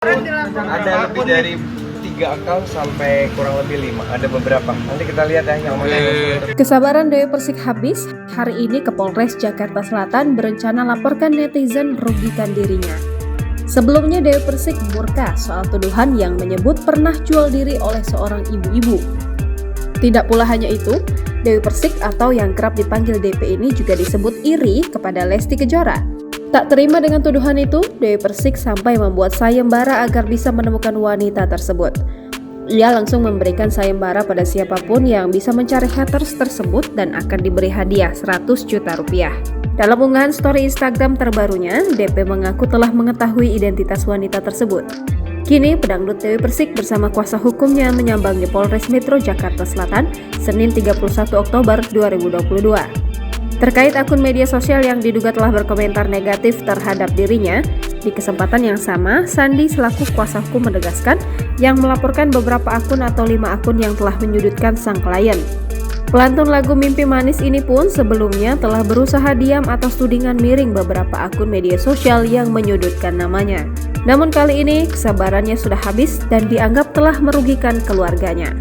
Ada lebih dari 3 akun sampai kurang lebih 5. Ada beberapa. Nanti kita lihat ya yang mana yang Kesabaran Dewi Persik habis. Hari ini Kapolres Jakarta Selatan berencana laporkan netizen merugikan dirinya. Sebelumnya Dewi Persik murka soal tuduhan yang menyebut pernah jual diri oleh seorang ibu-ibu. Tidak pula hanya itu, Dewi Persik atau yang kerap dipanggil DP ini juga disebut iri kepada Lesti Kejora. Tak terima dengan tuduhan itu, Dewi Persik sampai membuat sayembara agar bisa menemukan wanita tersebut. Ia langsung memberikan sayembara pada siapapun yang bisa mencari haters tersebut dan akan diberi hadiah 100 juta rupiah. Dalam unggahan story Instagram terbarunya, DP mengaku telah mengetahui identitas wanita tersebut. Kini, pedangdut Dewi Persik bersama kuasa hukumnya menyambangi Polres Metro Jakarta Selatan, Senin 31 Oktober 2022. Terkait akun media sosial yang diduga telah berkomentar negatif terhadap dirinya, di kesempatan yang sama, Sandi selaku kuasa hukum menegaskan yang melaporkan beberapa akun atau 5 akun yang telah menyudutkan sang klien. Pelantun lagu Mimpi Manis ini pun sebelumnya telah berusaha diam atas tudingan miring beberapa akun media sosial yang menyudutkan namanya. Namun kali ini kesabarannya sudah habis dan dianggap telah merugikan keluarganya.